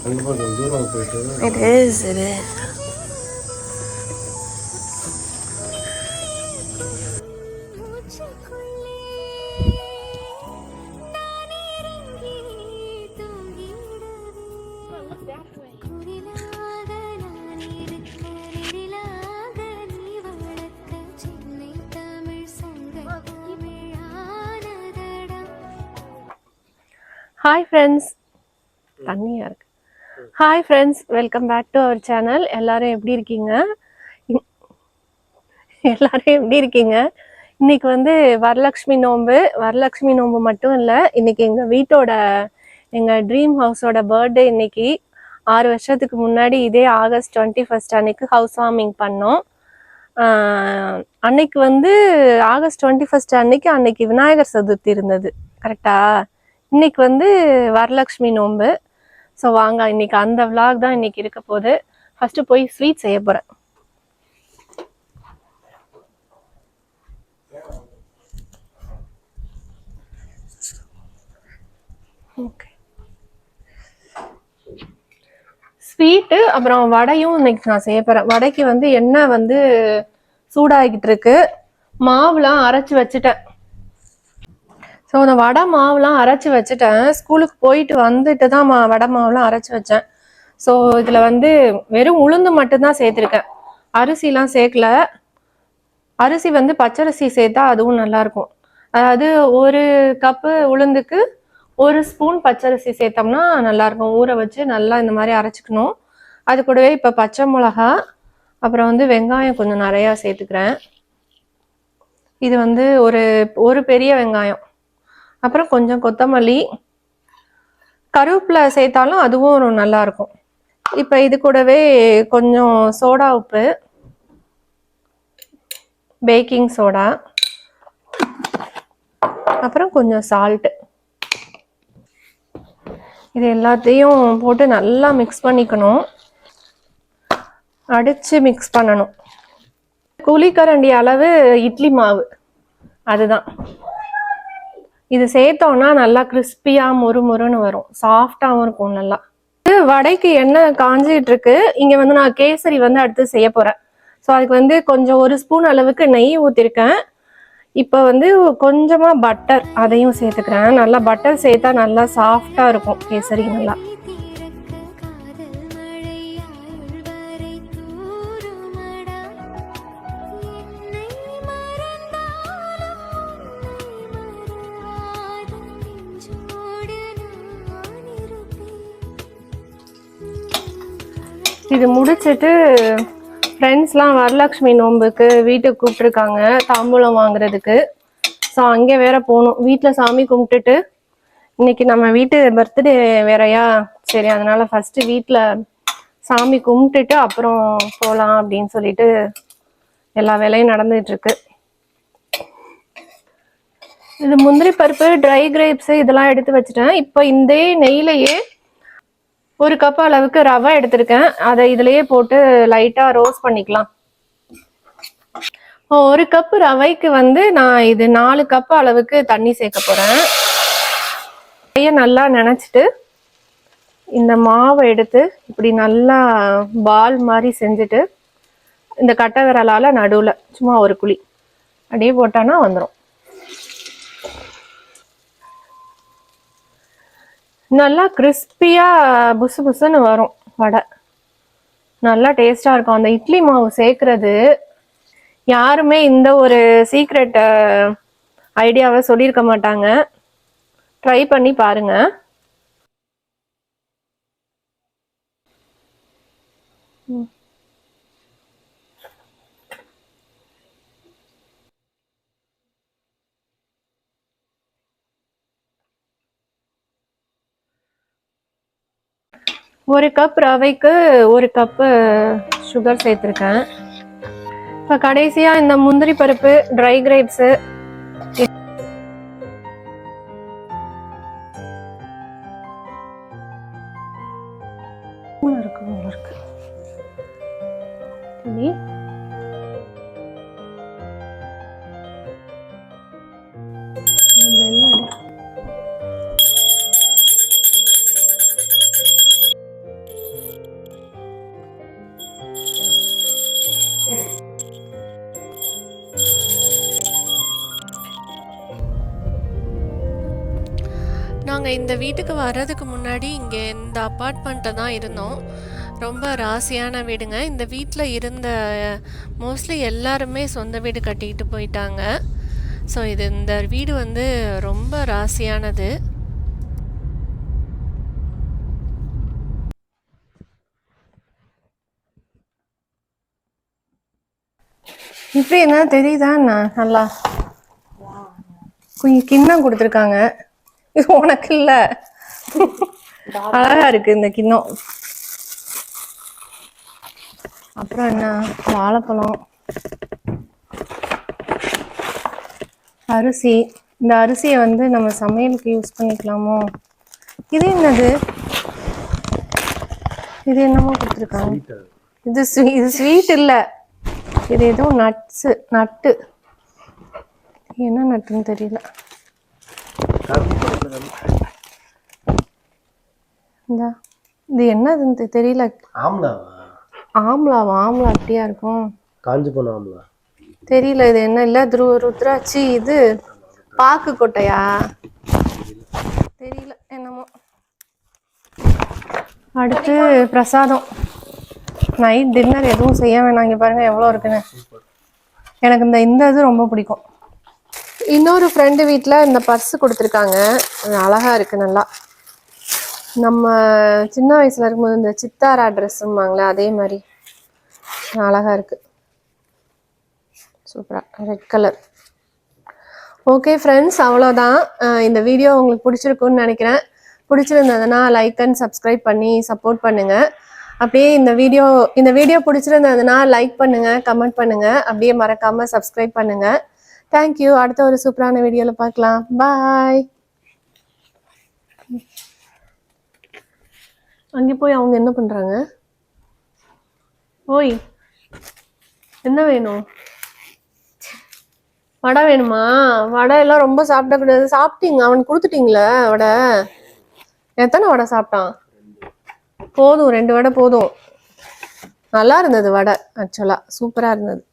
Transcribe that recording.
It is, it is. Hi friends, தண்ணியா இருக்கு. Hi friends, welcome back to our channel. எல்லாரும் எப்படி இருக்கீங்க? இன்னைக்கு வந்து வரலட்சுமி நோன்பு மட்டும் இல்லை, இன்னைக்கு எங்கள் ட்ரீம் ஹவுஸோட பர்த்டே. இன்னைக்கு 6 வருஷத்துக்கு முன்னாடி இதே August 21 அன்னைக்கு ஹவுஸ் வார்மிங் பண்ணோம். அன்னைக்கு வந்து August 21 அன்னைக்கு விநாயகர் சதுர்த்தி இருந்தது, கரெக்டா? இன்னைக்கு வந்து வரலட்சுமி நோன்பு. ஸோ வாங்க, இன்னைக்கு அந்த விளாக் தான் இன்னைக்கு இருக்க போகுது. ஃபர்ஸ்ட் போய் ஸ்வீட் செய்ய போறேன். ஓகே, ஸ்வீட்டு அப்புறம் வடையும் இன்னைக்கு நான் செய்ய போறேன். வடைக்கு வந்து எண்ணெய் வந்து சூடாகிட்டு இருக்கு. மாவுலாம் அரைச்சி வச்சுட்டேன். ஸோ அந்த வடை மாவுலாம் அரைச்சி வச்சுட்டேன். ஸ்கூலுக்கு போயிட்டு வந்துட்டு தான் வடை மாவுலாம் அரைச்சி வச்சேன். ஸோ இதில் வந்து வெறும் உளுந்து மட்டும்தான் சேர்த்துருக்கேன், அரிசிலாம் சேர்க்கல. அரிசி வந்து பச்சரிசி சேர்த்தா அதுவும் நல்லாயிருக்கும். அதாவது 1 கப்பு உளுந்துக்கு 1 ஸ்பூன் பச்சரிசி சேர்த்தோம்னா நல்லாயிருக்கும். ஊற வச்சு நல்லா இந்த மாதிரி அரைச்சிக்கணும். அது கூடவே இப்போ பச்சை மிளகா, அப்புறம் வந்து வெங்காயம் கொஞ்சம் நிறையா சேர்த்துக்கிறேன். இது வந்து ஒரு பெரிய வெங்காயம், அப்புறம் கொஞ்சம் கொத்தமல்லி, கருவேப்பிலை சேர்த்தாலும் அதுவும் நல்லா இருக்கும். இப்போ இது கூடவே கொஞ்சம் சோடா உப்பு, பேக்கிங் சோடா, அப்புறம் கொஞ்சம் சால்ட்டு, இது எல்லாத்தையும் போட்டு நல்லா மிக்ஸ் பண்ணிக்கணும். அடிச்சு மிக்ஸ் பண்ணணும். குழிக்கரண்டி அளவு இட்லி மாவு, அதுதான். இது சேர்த்தோம்னா நல்லா கிறிஸ்பியாக மொறுன்னு வரும், சாஃப்டாகவும் இருக்கும். நல்லா வடைக்கு எண்ணெய் காஞ்சிட்டு இருக்கு. இங்கே வந்து நான் கேசரி வந்து அடுத்து செய்ய போகிறேன். ஸோ அதுக்கு வந்து கொஞ்சம் 1 ஸ்பூன் அளவுக்கு நெய் ஊற்றிருக்கேன். இப்போ வந்து கொஞ்சமாக பட்டர், அதையும் சேர்த்துக்கிறேன். நல்லா பட்டர் சேர்த்தா நல்லா சாஃப்டாக இருக்கும் கேசரி. நல்லா இது முடிச்சுட்டு ஃப்ரெண்ட்ஸ்லாம் வரலட்சுமி நோன்புக்கு வீட்டுக்கு கூப்பிட்டுருக்காங்க தாம்பூலம் வாங்குறதுக்கு. ஸோ அங்கே வேற போகணும். வீட்டில் சாமி கும்பிட்டுட்டு, இன்னைக்கு நம்ம வீட்டு பர்த்டே வேறையா, சரி அதனால ஃபர்ஸ்ட் வீட்டில் சாமி கும்பிட்டுட்டு அப்புறம் போகலாம் அப்படின்னு சொல்லிட்டு எல்லா வேலையும் நடந்துட்டு இருக்கு. இது முந்திரி பருப்பு, ட்ரை கிரேப்ஸ் இதெல்லாம் எடுத்து வச்சுட்டேன். இப்போ இந்த நெய்யிலேயே 1 கப் அளவுக்கு ரவை எடுத்திருக்கேன். அதை இதுலயே போட்டு லைட்டா ரோஸ்ட் பண்ணிக்கலாம். 1 கப் ரவைக்கு வந்து நான் இது 4 கப் அளவுக்கு தண்ணி சேர்க்க போறேன். ரவையை நல்லா நினைச்சிட்டு இந்த மாவை எடுத்து இப்படி நல்லா பால் மாதிரி செஞ்சுட்டு இந்த கட்டை விரலால நடுவுல சும்மா ஒரு குழி அப்படியே போட்டானா வந்துடும். நல்லா கிறிஸ்பியா புசு புசுன்னு வரும் வடை. நல்லா டேஸ்டா இருக்கும். அந்த இட்லி மாவு சேர்க்கறது யாருமே இந்த ஒரு சீக்ரெட் ஐடியாவை சொல்லியிருக்க மாட்டாங்க. ட்ரை பண்ணி பாருங்க. ஒரு கப் ரவைக்கு 1 கப்பு சுகர் சேர்த்துருக்கேன். இப்போ கடைசியாக இந்த முந்திரி பருப்பு, ட்ரை கிரேப்ஸு நாங்கள் இந்த வீட்டுக்கு வர்றதுக்கு முன்னாடி இங்கே இந்த அப்பார்ட்மெண்ட்டில் தான் இருந்தோம். ரொம்ப ராசியான வீடுங்க. இந்த வீட்டில் இருந்த மோஸ்ட்லி எல்லாருமே சொந்த வீடு கட்டிக்கிட்டு போயிட்டாங்க. ஸோ இந்த வீடு வந்து ரொம்ப ராசியானது. இப்படி என்ன தெரியுதா நல்லா கொஞ்சம் கிண்ணம் கொடுத்துருக்காங்க. இது உனக்கு இல்ல, அழகா இருக்கு இந்த கிண்ணம். அப்புறம் என்ன, வாழைப்பழம், அரிசி. இந்த அரிசியை வந்து நம்ம சமையலுக்கு யூஸ் பண்ணிக்கலாமோ? இது என்னது, இது என்னமோ கொடுத்துருக்காங்க. இது ஸ்வீட் இல்ல, இது ஏதோ நட்டு. என்ன நட்டுன்னு தெரியல. இது என்னதுன்னு தெரியல. ஆம்லாவா? ஆம்லா அப்படியா இருக்கும்? காஞ்சி போன ஆம்லா தெரியல. இது என்ன? இல்ல ருத்ராட்சி. இது பாக்கு கொட்டையா? தெரியல, என்னமோ. அடுத்து பிரசாதம். நைட் டின்னர் எதுவும் செய்ய வேணாம். இங்க பாருங்க எவ்வளோ இருக்குன்னு. எனக்கு இந்த இது ரொம்ப பிடிக்கும். இன்னொரு ஃப்ரெண்டு வீட்டில் இந்த பர்ஸ் கொடுத்துருக்காங்க. அழகா இருக்கு நல்லா. நம்ம சின்ன வயசுல இருக்கும்போது இந்த சித்தாரா ட்ரெஸ்ஸும்பாங்களே அதே மாதிரி அழகா இருக்கு. சூப்பரா ரெட் கலர். ஓகே ஃப்ரெண்ட்ஸ், அவ்வளோதான். இந்த வீடியோ உங்களுக்கு பிடிச்சிருக்குன்னு நினைக்கிறேன். பிடிச்சிருந்ததுன்னா லைக் அண்ட் சப்ஸ்கிரைப் பண்ணி சப்போர்ட் பண்ணுங்க. அப்படியே இந்த வீடியோ பிடிச்சிருந்ததுன்னா லைக் பண்ணுங்க, கமெண்ட் பண்ணுங்க. அப்படியே மறக்காம சப்ஸ்கிரைப் பண்ணுங்க. தேங்க்யூ. அடுத்த ஒரு சூப்பரான வீடியோவில் பார்க்கலாம். பாய். அங்கே போய் அவங்க என்ன பண்றாங்க? ஓய், என்ன வேணும்? வடை வேணுமா? வடை எல்லாம் ரொம்ப சாப்பிடக்கூடாது. சாப்பிட்டீங்க, அவனுக்கு கொடுத்துட்டீங்களே வடை. எத்தனை வடை சாப்பிட்டான்? போதும், 2 வடை போதும். நல்லா இருந்தது வடை, ஆக்சுவலா சூப்பரா இருந்தது.